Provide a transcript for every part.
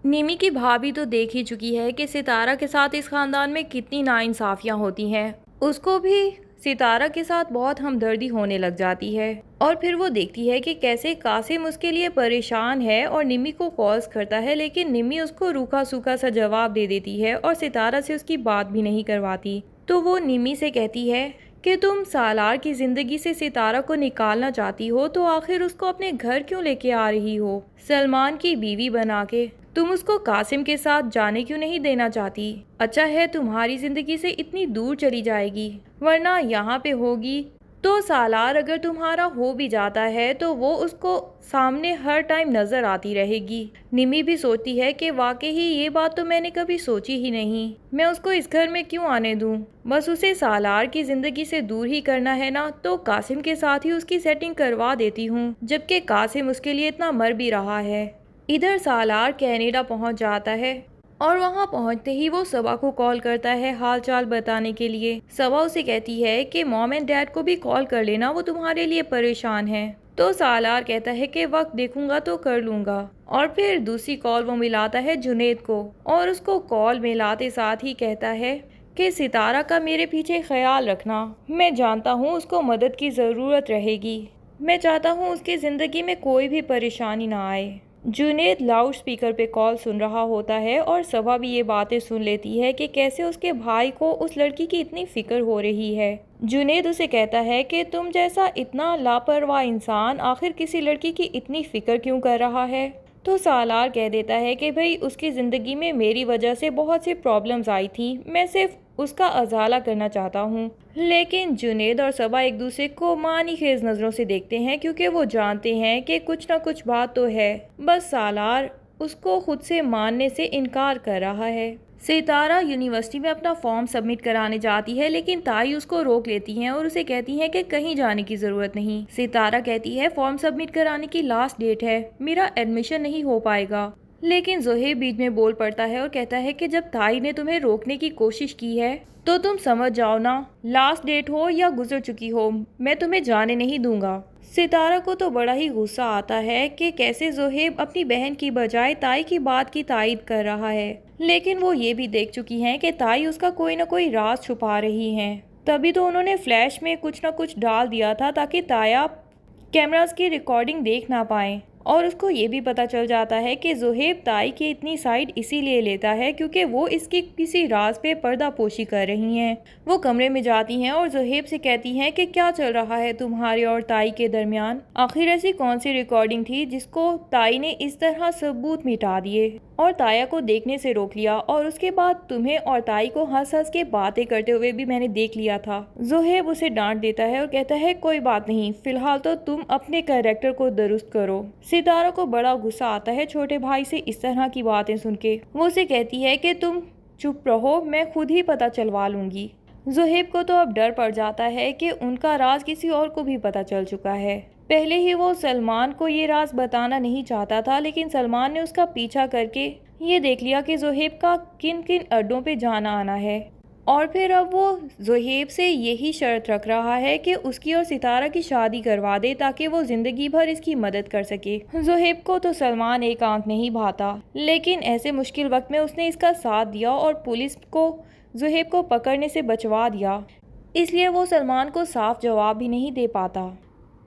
निमी की भाभी तो देख ही चुकी है कि सितारा के साथ इस खानदान में कितनी नाइंसाफियां होती हैं। उसको भी सितारा के साथ बहुत हमदर्दी होने लग जाती है और फिर वो देखती है कि कैसे कासिम उसके लिए परेशान है और निमी को कॉल्स करता है, लेकिन निमी उसको रूखा सूखा सा जवाब दे देती है और सितारा से उसकी बात भी नहीं करवाती। तो वो निमी से कहती है कि तुम सालार की जिंदगी से सितारा को निकालना चाहती हो तो आखिर उसको अपने घर क्यों लेके आ रही हो, सलमान की बीवी बना के। तुम उसको कासिम के साथ जाने क्यों नहीं देना चाहती? अच्छा है तुम्हारी जिंदगी से इतनी दूर चली जाएगी, वरना यहाँ पे होगी तो सालार अगर तुम्हारा हो भी जाता है तो वो उसको सामने हर टाइम नजर आती रहेगी। निमी भी सोचती है कि वाकई ही ये बात तो मैंने कभी सोची ही नहीं, मैं उसको इस घर में क्यों आने दूं? बस उसे सालार की जिंदगी से दूर ही करना है ना, तो कासिम के साथ ही उसकी सेटिंग करवा देती हूँ, जबकि कासिम उसके लिए इतना मर भी रहा है। इधर सालार कनाडा पहुंच जाता है और वहां पहुंचते ही वो सबा को कॉल करता है हाल चाल बताने के लिए। सबा उसे कहती है कि मॉम एंड डैड को भी कॉल कर लेना, वो तुम्हारे लिए परेशान है। तो सालार कहता है कि वक्त देखूंगा तो कर लूंगा। और फिर दूसरी कॉल वो मिलाता है जुनेद को और उसको कॉल मिलाते साथ ही कहता है कि सितारा का मेरे पीछे ख्याल रखना, मैं जानता हूँ उसको मदद की ज़रूरत रहेगी, मैं चाहता हूँ उसकी ज़िंदगी में कोई भी परेशानी ना आए। जुनेद लाउड स्पीकर पे कॉल सुन रहा होता है और सबा भी ये बातें सुन लेती है कि कैसे उसके भाई को उस लड़की की इतनी फिक्र हो रही है। जुनेद उसे कहता है कि तुम जैसा इतना लापरवाह इंसान आखिर किसी लड़की की इतनी फिक्र क्यों कर रहा है? तो सालार कह देता है कि भाई उसकी ज़िंदगी में मेरी वजह से बहुत सी प्रॉब्लम्स आई थी, मैं सिर्फ उसका अजाला करना चाहता हूँ। लेकिन जुनेद और सबा एक दूसरे को मानी खेज नज़रों से देखते हैं, क्योंकि वो जानते हैं कि कुछ ना कुछ बात तो है, बस सालार उसको खुद से मानने से इनकार कर रहा है। सितारा यूनिवर्सिटी में अपना फॉर्म सबमिट कराने जाती है, लेकिन ताई उसको रोक लेती हैं और उसे कहती हैं कि कहीं जाने की ज़रूरत नहीं। सितारा कहती है फॉर्म सबमिट कराने की लास्ट डेट है, मेरा एडमिशन नहीं हो पाएगा। लेकिन जोहेब बीच में बोल पड़ता है और कहता है कि जब ताई ने तुम्हें रोकने की कोशिश की है तो तुम समझ जाओ ना, लास्ट डेट हो या गुजर चुकी हो, मैं तुम्हें जाने नहीं दूंगा। सितारा को तो बड़ा ही गुस्सा आता है कि कैसे जोहेब अपनी बहन की बजाय ताई की बात की तायद कर रहा है, लेकिन वो ये भी देख चुकी हैं कि ताई उसका कोई ना कोई राज छुपा रही हैं। तभी तो उन्होंने फ्लैश में कुछ ना कुछ डाल दिया था ताकि ताया कैमरास की रिकॉर्डिंग देख ना पाए। और उसको ये भी पता चल जाता है कि जोहेब ताई की इतनी साइड इसीलिए लेता है क्योंकि वो इसकी किसी राज पे पर्दापोशी कर रही हैं। वो कमरे में जाती हैं और जोहेब से कहती हैं कि क्या चल रहा है तुम्हारे और ताई के दरमियान, आखिर ऐसी कौन सी रिकॉर्डिंग थी जिसको ताई ने इस तरह सबूत मिटा दिए और ताया को देखने से रोक लिया, और उसके बाद तुम्हें और ताई को हंस हंस के बातें करते हुए भी मैंने देख लिया था। जोहेब उसे डांट देता है और कहता है कोई बात नहीं, फिलहाल तो तुम अपने कैरेक्टर को दुरुस्त करो। सितारा को बड़ा गुस्सा आता है छोटे भाई से इस तरह की बातें सुन के। वो उसे कहती है कि तुम चुप रहो, मैं खुद ही पता चलवा लूंगी। जोहेब को तो अब डर पड़ जाता है कि उनका राज किसी और को भी पता चल चुका है। पहले ही वो सलमान को ये राज बताना नहीं चाहता था, लेकिन सलमान ने उसका पीछा करके ये देख लिया कि जोहेब का किन किन अड्डों पे जाना आना है, और फिर अब वो जोहेब से यही शर्त रख रहा है कि उसकी और सितारा की शादी करवा दे ताकि वो जिंदगी भर इसकी मदद कर सके। जोहेब को तो सलमान एक आंख नहीं भाता, लेकिन ऐसे मुश्किल वक्त में उसने इसका साथ दिया और पुलिस को जोहेब को पकड़ने से बचवा दिया, इसलिए वो सलमान को साफ जवाब भी नहीं दे पाता।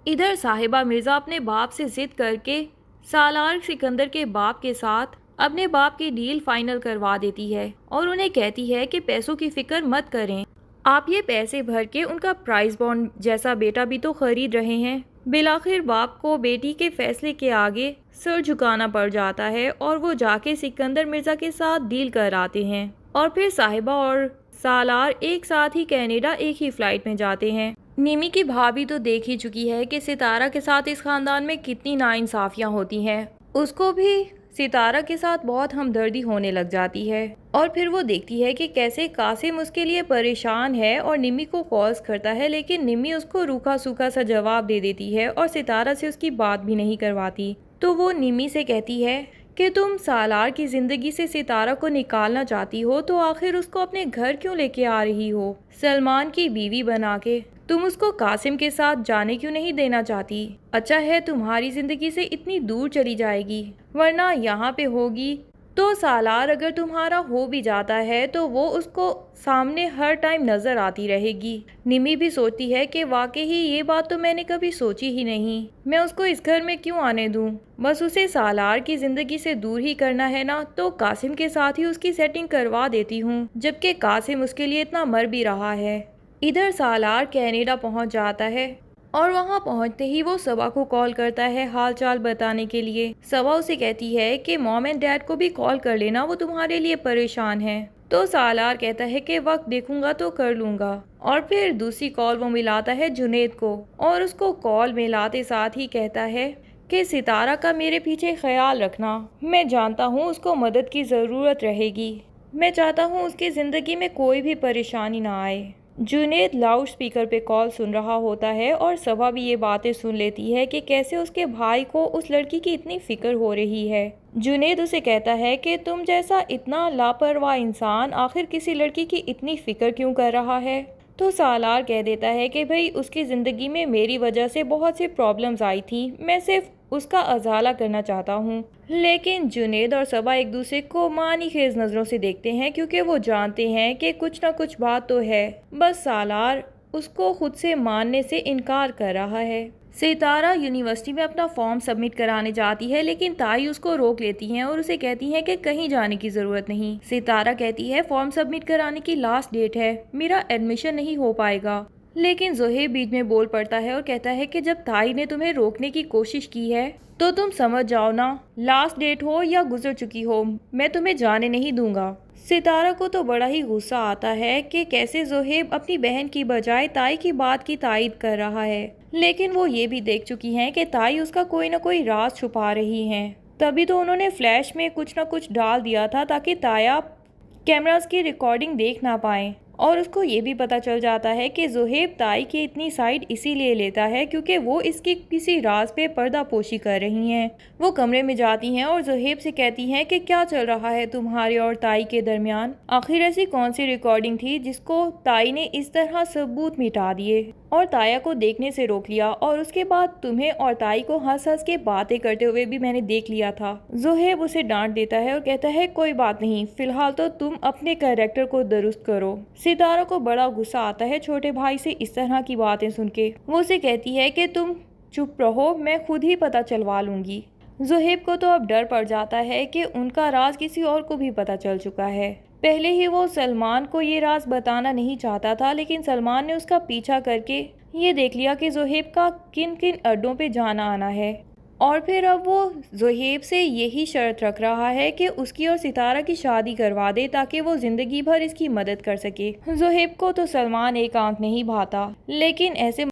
इधर साहिबा मिर्ज़ा अपने बाप से जिद करके सालार सिकंदर के बाप के साथ अपने बाप की डील फाइनल करवा देती है और उन्हें कहती है कि पैसों की फिक्र मत करें, आप ये पैसे भर के उनका प्राइस बॉन्ड जैसा बेटा भी तो खरीद रहे हैं। बिलाखिर बाप को बेटी के फैसले के आगे सर झुकाना पड़ जाता है और वो जाके सिकंदर मिर्ज़ा के साथ डील कर आते हैं, और फिर साहिबा और सालार एक साथ ही कनाडा एक ही फ्लाइट में जाते हैं। निमी की भाभी तो देख ही चुकी है कि सितारा के साथ इस खानदान में कितनी नाइंसाफियां होती हैं। उसको भी सितारा के साथ बहुत हमदर्दी होने लग जाती है और फिर वो देखती है कि कैसे कासिम उसके लिए परेशान है और निमी को कॉल्स करता है, लेकिन निमी उसको रूखा सूखा सा जवाब दे देती है और सितारा से उसकी बात भी नहीं करवाती। तो वो निमी से कहती है कि तुम सालार की जिंदगी से सितारा को निकालना चाहती हो तो आखिर उसको अपने घर क्यों लेके आ रही हो, सलमान की बीवी बना के। तुम उसको कासिम के साथ जाने क्यों नहीं देना चाहती? अच्छा है तुम्हारी जिंदगी से इतनी दूर चली जाएगी, वरना यहाँ पे होगी तो सालार अगर तुम्हारा हो भी जाता है तो वो उसको सामने हर टाइम नजर आती रहेगी। निमी भी सोचती है कि वाकई ही ये बात तो मैंने कभी सोची ही नहीं, मैं उसको इस घर में क्यों आने दूं। बस उसे सालार की जिंदगी से दूर ही करना है ना, तो कासिम के साथ ही उसकी सेटिंग करवा देती हूँ, जबकि कासिम उसके लिए इतना मर भी रहा है। इधर सालार कनाडा पहुंच जाता है और वहां पहुंचते ही वो सबा को कॉल करता है हाल चाल बताने के लिए। सबा उसे कहती है कि मॉम एंड डैड को भी कॉल कर लेना, वो तुम्हारे लिए परेशान है। तो सालार कहता है कि वक्त देखूंगा तो कर लूंगा। और फिर दूसरी कॉल वो मिलाता है जुनेद को और उसको कॉल मिलाते साथ ही कहता है कि सितारा का मेरे पीछे ख्याल रखना, मैं जानता हूँ उसको मदद की ज़रूरत रहेगी, मैं चाहता हूँ उसकी ज़िंदगी में कोई भी परेशानी ना आए। जुनेद लाउड स्पीकर पे कॉल सुन रहा होता है और सबा भी ये बातें सुन लेती है कि कैसे उसके भाई को उस लड़की की इतनी फिक्र हो रही है। जुनेद उसे कहता है कि तुम जैसा इतना लापरवाह इंसान आखिर किसी लड़की की इतनी फिक्र क्यों कर रहा है। तो सालार कह देता है कि भाई उसकी ज़िंदगी में मेरी वजह से बहुत सी प्रॉब्लम्स आई थी, मैं सिर्फ उसका अजाला करना चाहता हूँ। लेकिन जुनेद और सबा एक दूसरे को मानी खेज नज़रों से देखते हैं, क्योंकि वो जानते हैं कि कुछ ना कुछ बात तो है, बस सालार उसको खुद से मानने से इनकार कर रहा है। सितारा यूनिवर्सिटी में अपना फॉर्म सबमिट कराने जाती है, लेकिन ताई उसको रोक लेती हैं और उसे कहती हैं कि कहीं जाने की ज़रूरत नहीं। सितारा कहती है फॉर्म सबमिट कराने की लास्ट डेट है, मेरा एडमिशन नहीं हो पाएगा। लेकिन जोहेब बीच में बोल पड़ता है और कहता है कि जब ताई ने तुम्हें रोकने की कोशिश की है तो तुम समझ जाओ ना, लास्ट डेट हो या गुजर चुकी हो, मैं तुम्हें जाने नहीं दूंगा। सितारा को तो बड़ा ही गुस्सा आता है कि कैसे जोहेब अपनी बहन की बजाय ताई की बात की तायद कर रहा है, लेकिन वो ये भी देख चुकी हैं कि ताई उसका कोई ना कोई राज छुपा रही हैं। तभी तो उन्होंने फ्लैश में कुछ ना कुछ डाल दिया था ताकि ताया कैमरास की रिकॉर्डिंग देख ना पाए। और उसको ये भी पता चल जाता है कि जोहेब ताई की इतनी साइड इसीलिए लेता है क्योंकि वो इसकी किसी राज पे पर्दापोशी कर रही हैं। वो कमरे में जाती हैं और जोहेब से कहती हैं कि क्या चल रहा है तुम्हारे और ताई के दरमियान, आखिर ऐसी कौन सी रिकॉर्डिंग थी जिसको ताई ने इस तरह सबूत मिटा दिए और ताया को देखने से रोक लिया, और उसके बाद तुम्हें और ताई को हंस हंस के बातें करते हुए भी मैंने देख लिया था। जोहेब उसे डांट देता है और कहता है कोई बात नहीं, फिलहाल तो तुम अपने कैरेक्टर को दुरुस्त करो। सितारा को बड़ा गुस्सा आता है छोटे भाई से इस तरह की बातें सुन के। वो उसे कहती है कि तुम चुप रहो, मैं खुद ही पता चलवा लूंगी। जोहेब को तो अब डर पड़ जाता है कि उनका राज किसी और को भी पता चल चुका है। पहले ही वो सलमान को ये राज बताना नहीं चाहता था, लेकिन सलमान ने उसका पीछा करके ये देख लिया कि जोहेब का किन किन अड्डों पे जाना आना है, और फिर अब वो जोहेब से यही शर्त रख रहा है कि उसकी और सितारा की शादी करवा दे ताकि वो जिंदगी भर इसकी मदद कर सके। जोहेब को तो सलमान एक आंख नहीं भाता, लेकिन ऐसे